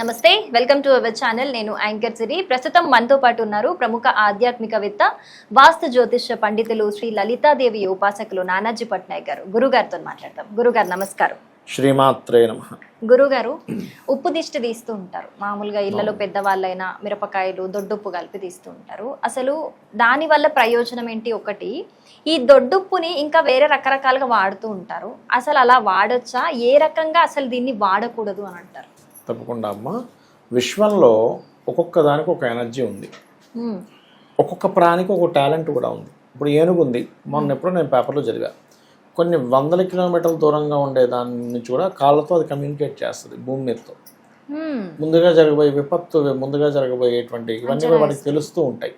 నమస్తే welcome to our channel. నేను anchor సిరి. ప్రస్తుతం మనతో పాటు ఉన్నారు ప్రముఖ ఆధ్యాత్మికవేత్త వాస్తు జ్యోతిష్య పండితులు శ్రీ లలితాదేవి ఉపాసకులు నానాజీ పట్నాయక్ గారు. గురుగారితో మాట్లాడతాం. గురుగారు నమస్కారం. శ్రీమాత్రే నమః. గురుగారు, ఉప్పు దిష్టి తీస్తూ ఉంటారు మామూలుగా ఇళ్లలో, పెద్దవాళ్ళైనా మిరపకాయలు దొడ్డుప్పు కలిపి తీస్తూ ఉంటారు. అసలు దాని వల్ల ప్రయోజనం ఏంటి? ఒకటి, ఈ దొడ్డుప్పుని ఇంకా వేరే రకరకాలుగా వాడుతూ ఉంటారు. అసలు అలా వాడొచ్చా? ఏ రకంగా అసలు దీన్ని వాడకూడదు అని అంటారు? తప్పకుండా అమ్మ. విశ్వంలో ఒక్కొక్క దానికి ఒక ఎనర్జీ ఉంది, ఒక్కొక్క ప్రాణికి ఒక టాలెంట్ కూడా ఉంది. ఇప్పుడు ఏనుగు ఉంది, మొన్న ఎప్పుడో నేను పేపర్లో చదివా, కొన్ని వందల కిలోమీటర్ల దూరంగా ఉండే దాని నుంచి కూడా కాళ్ళతో అది కమ్యూనికేట్ చేస్తుంది భూమి మీదతో. ముందుగా జరగబోయే విపత్తు, ముందుగా జరగబోయేటువంటి ఇవన్నీ వాడికి తెలుస్తూ ఉంటాయి.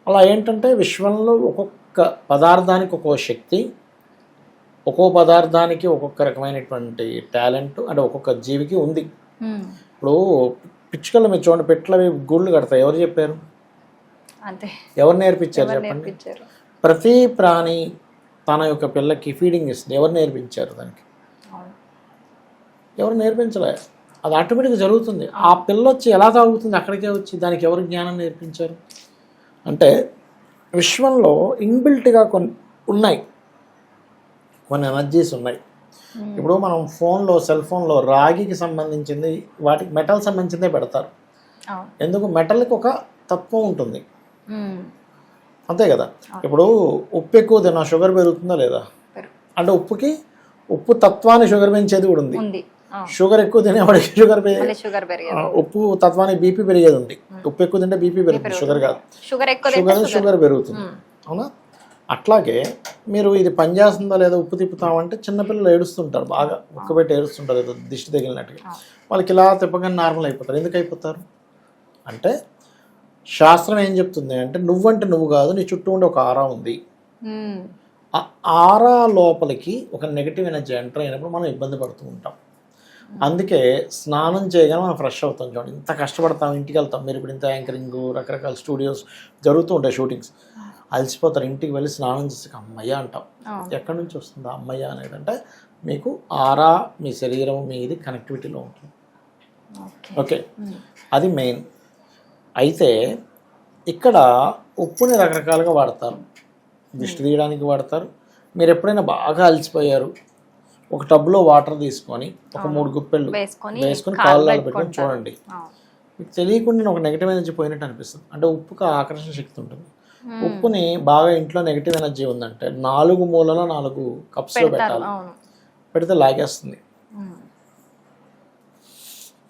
అలా ఏంటంటే విశ్వంలో ఒక్కొక్క పదార్థానికి ఒక్కొక్క శక్తి, ఒక్కో పదార్థానికి ఒక్కొక్క రకమైనటువంటి టాలెంట్ అంటే ఒక్కొక్క జీవికి ఉంది. ఇప్పుడు పిచ్చుకలు మీరు చూడండి, పెట్లవి గూళ్ళు కడతాయి. ఎవరు చెప్పారు? అంతే. ఎవరు నేర్పించారు చెప్పండి? ప్రతి ప్రాణి తన యొక్క పిల్లకి ఫీడింగ్ ఇస్తుంది. ఎవరు నేర్పించారు దానికి? ఎవరు నేర్పించలే, అది ఆటోమేటిక్గా జరుగుతుంది. ఆ పిల్ల వచ్చి ఎలా తాగుతుంది అక్కడికే వచ్చి, దానికి ఎవరు జ్ఞానం నేర్పించారు? అంటే విశ్వంలో ఇన్బిల్ట్గా కొన్ని ఉన్నాయి, కొన్ని ఎనర్జీస్ ఉన్నాయి. ఇప్పుడు మనం ఫోన్లో, సెల్ ఫోన్లో రాగికి సంబంధించింది, వాటికి మెటల్ సంబంధించిందే పెడతారు. ఎందుకు? మెటల్కి ఒక తత్వం ఉంటుంది, అంతే కదా. ఇప్పుడు ఉప్పు ఎక్కువ తిన్నా షుగర్ పెరుగుతుందా లేదా? అంటే ఉప్పు తత్వాన్ని షుగర్ పెంచేది కూడా ఉంది. షుగర్ ఎక్కువ తినేవాడికి ఉప్పు తత్వానికి బీపీ పెరిగేది ఉంది. ఉప్పు ఎక్కువ తింటే బీపీ పెరుగుతుంది, షుగర్ కాదు. షుగర్ పెరుగుతుంది, అవునా? అట్లాగే మీరు ఇది పనిచేస్తుందా లేదా ఉప్పు తిప్పుతామంటే చిన్నపిల్లలు ఏడుస్తుంటారు, బాగా ఉక్కబెట్టి ఏడుస్తుంటారు, ఏదో దిష్టి తగిలినట్టుగా. వాళ్ళకి ఇలా తిప్పగానే నార్మల్ అయిపోతారు. ఎందుకు అయిపోతారు అంటే శాస్త్రం ఏం చెప్తుంది అంటే, నువ్వంటే నువ్వు కాదు, నీ చుట్టూ ఉండే ఒక ఆరా ఉంది. ఆ ఆరా లోపలికి ఒక నెగిటివ్ ఎనర్జీ ఎంటర్ అయినప్పుడు మనం ఇబ్బంది పడుతూ ఉంటాం. అందుకే స్నానం చేయగానే మనం ఫ్రెష్ అవుతాం. చూడండి, ఇంత కష్టపడతాం, ఇంటికి వెళ్తాం. మీరు ఇప్పుడు ఇంత యాంకరింగ్, రకరకాల స్టూడియోస్ జరుగుతూ ఉంటాయి, షూటింగ్స్. అలసిపోతారు, ఇంటికి వెళ్ళి స్నానం చేసి అమ్మయ్య అంటాం. ఎక్కడి నుంచి వస్తుంది అమ్మయ్య అనేది? అంటే మీకు ఆరా, మీ శరీరం, మీది కనెక్టివిటీలో ఉంటుంది. ఓకే, అది మెయిన్. అయితే ఇక్కడ ఉప్పుని రకరకాలుగా వాడతారు. దిష్టి తీయడానికి వాడతారు. మీరు ఎప్పుడైనా బాగా అలసిపోయారు, ఒక టబ్లో వాటర్ తీసుకొని ఒక 3 గుప్పెళ్ళు వేసుకొని కాళ్ళలో పెట్టుకొని చూడండి, మీకు తెలియకుండా ఒక నెగిటివ్ ఎనర్జీ పోయినట్టు అనిపిస్తుంది. అంటే ఉప్పుకి ఆకర్షణ శక్తి ఉంటుంది. ఉప్పుని బాగా ఇంట్లో నెగిటివ్ ఎనర్జీ ఉందంటే 4 మూలలో 4 కప్స్లో పెట్టాలి. పెడితే లాగేస్తుంది.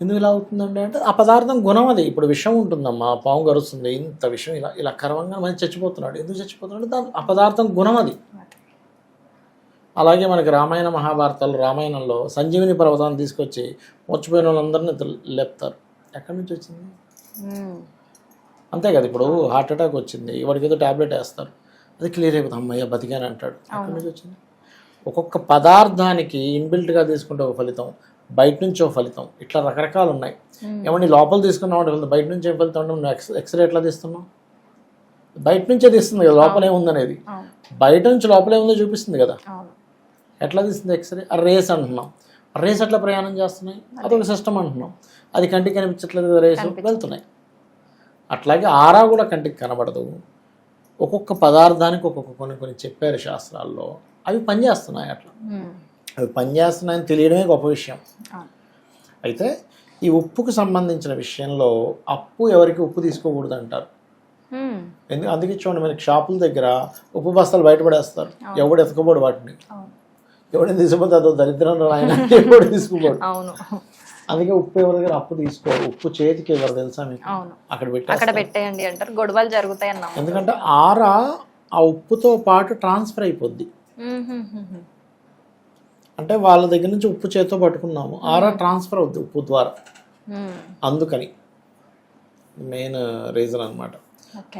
ఎందుకు ఇలా అవుతుందండి అంటే ఆ పదార్థం గుణం అది. ఇప్పుడు విషం ఉంటుందమ్మా, పాము గరుస్తుంది, ఇంత విషం ఇలా ఇలా కరవంగా మంచి చచ్చిపోతున్నాడు. ఎందుకు చచ్చిపోతున్నాడు? దాని ఆ పదార్థం గుణం అది. అలాగే మనకి రామాయణ మహాభారతాలు, రామాయణంలో సంజీవిని పర్వతాన్ని తీసుకొచ్చి మర్చిపోయిన వాళ్ళందరినీ లేపుతారు. ఎక్కడి నుంచి వచ్చింది? అంతే కదా. ఇప్పుడు హార్ట్ అటాక్ వచ్చింది, వాడికి ఏదో ట్యాబ్లెట్ వేస్తారు, అది క్లియర్ అయిపోతుంది, అమ్మయ్య బతికాని అంటాడు. ఎక్కడి నుంచి వచ్చింది? ఒక్కొక్క పదార్థానికి ఇన్బిల్ట్గా తీసుకుంటే ఒక ఫలితం, బయట నుంచి ఒక ఫలితం, ఇట్లా రకరకాలు ఉన్నాయి. ఏమంటే లోపల తీసుకున్నావు, బయట నుంచి ఏం ఫలితం అంటే నువ్వు ఎక్స్రే ఎట్లా తీస్తున్నావు? బయట నుంచే తీస్తుంది కదా లోపల ఏముందనేది. బయట నుంచి లోపల ఏముందో చూపిస్తుంది కదా. ఎట్లా తీస్తుంది ఎక్స్రే? ఆ రేస్ అంటున్నాం, రేస్ ఎట్లా ప్రయాణం చేస్తున్నాయి? అదొక సిస్టమ్ అంటున్నాం. అది కంటికి కనిపించట్లేదు కదా, రేసు వెళ్తున్నాయి. అట్లాగే ఆరా కూడా కంటికి కనబడదు. ఒక్కొక్క పదార్థానికి ఒక్కొక్క కొన్ని చెప్పారు శాస్త్రాల్లో, అవి పనిచేస్తున్నాయి. అట్లా అవి పనిచేస్తున్నాయని తెలియడమే గొప్ప విషయం. అయితే ఈ ఉప్పుకు సంబంధించిన విషయంలో అప్పు ఎవరికి ఉప్పు తీసుకోకూడదు అంటారు. అందుకే చూడండి, మనకి షాపుల దగ్గర ఉప్పు బస్తాలు బయటపడేస్తారు. ఎవడు ఎత్తుకోబోడు వాటిని, ఎవడైనా తీసుకుపోతే అదో దరిద్రం ఆయన ఎవడు తీసుకుపోడు. అందుకే ఉప్పు ఎవరి దగ్గర అప్పు తీసుకోరు. ఉప్పు చేతికి ఎవరు తెలుసా మీకు? అక్కడ పెట్టేయండి అంటారు, గొడవలు జరుగుతాయి అన్న. ఎందుకంటే ఆరా ఆ ఉప్పుతో పాటు ట్రాన్స్ఫర్ అయిపోద్ది. అంటే వాళ్ళ దగ్గర నుంచి ఉప్పు చేతితో పట్టుకున్నాము, ఆరా ట్రాన్స్ఫర్ అవుద్ది ఉప్పు ద్వారా. అందుకని మెయిన్ రీజన్ అనమాట.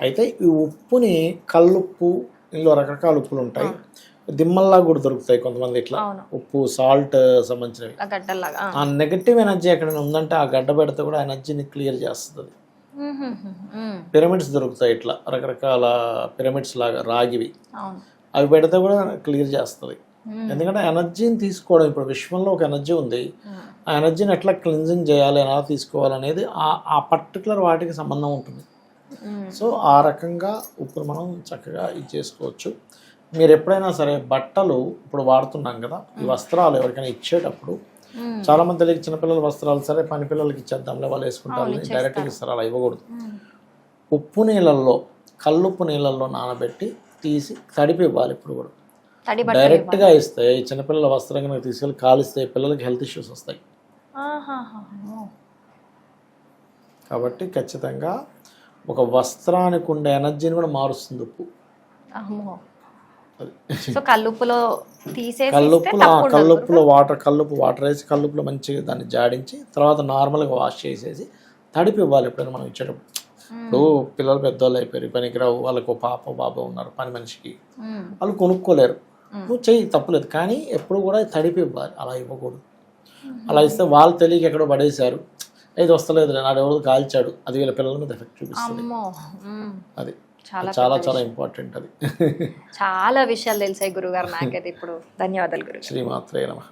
అయితే ఈ ఉప్పుని కల్లుప్పు, ఇందులో రకరకాల ఉప్పులు ఉంటాయి, దిమ్మల్లా కూడా దొరుకుతాయి కొంతమంది. ఇట్లా ఉప్పు, సాల్ట్ సంబంధించినవి. ఆ నెగటివ్ ఎనర్జీ ఎక్కడైనా ఉందంటే ఆ గడ్డ పెడితే కూడా ఎనర్జీని క్లియర్ చేస్తుంది. పిరమిడ్స్ దొరుకుతాయి, ఇట్లా రకరకాల పిరమిడ్స్ లాగా రాగివి, అవి పెడితే కూడా క్లియర్ చేస్తుంది. ఎందుకంటే ఎనర్జీని తీసుకోవడం, ఇప్పుడు విశ్వంలో ఒక ఎనర్జీ ఉంది, ఆ ఎనర్జీని ఎట్లా క్లిన్జింగ్ చేయాలి, ఎలా తీసుకోవాలనేది ఆ పర్టికులర్ వాటికి సంబంధం ఉంటుంది. సో ఆ రకంగా ఉప్పును మనం చక్కగా ఇది చేసుకోవచ్చు. మీరు ఎప్పుడైనా సరే బట్టలు ఇప్పుడు వాడుతున్నాం కదా, ఈ వస్త్రాలు ఎవరికైనా ఇచ్చేటప్పుడు చాలామంది తెలియక చిన్నపిల్లల వస్త్రాలు సరే పని పిల్లలకి ఇచ్చేద్దాంలే వాళ్ళు వేసుకుంటారు, డైరెక్ట్గా ఇస్తారు, అలా ఇవ్వకూడదు. ఉప్పు నీళ్ళల్లో, కల్లుప్పు నీళ్ళల్లో నానబెట్టి తీసి తడిపి ఇవ్వాలి. ఇప్పుడు కూడా డైరెక్ట్గా ఇస్తే ఈ చిన్నపిల్లల వస్త్రం కనుక తీసుకెళ్ళి కాలిస్తే పిల్లలకి హెల్త్ ఇష్యూస్ వస్తాయి. కాబట్టి ఖచ్చితంగా ఒక వస్త్రానికి ఉండే ఎనర్జీని కూడా మారుస్తుంది ఉప్పు. కల్లుప్పులో కల్లుప్పు వాటర్ వేసి కల్లుప్పులో మంచిగా దాన్ని జాడించి తర్వాత నార్మల్గా వాష్ చేసేసి తడిపి ఇవ్వాలి ఎప్పుడైనా మనం ఇచ్చేటప్పుడు. ఇప్పుడు పిల్లలు పెద్దవాళ్ళు అయిపోయారు, పనికిరావు, వాళ్ళకు పాప బాబా ఉన్నారు పని మనిషికి, వాళ్ళు కొనుక్కోలేరు, నువ్వు చెయ్యి తప్పులేదు, కానీ ఎప్పుడు కూడా తడిపి ఇవ్వాలి, అలా ఇవ్వకూడదు. అలా ఇస్తే వాళ్ళు తెలియక ఎక్కడో పడేశారు, ఇది వస్తలేదు, నాడు ఎవరు కాల్చాడు, అది వీళ్ళ పిల్లల మీద ఎఫెక్ట్ చూపిస్తుంది. అది చాలా చాలా ఇంపార్టెంట్. అది చాలా విషయాలు తెలిసాయి గురుగారు నాకైతే ఇప్పుడు. ధన్యవాదాలు గురు. శ్రీమాత్రే నమః.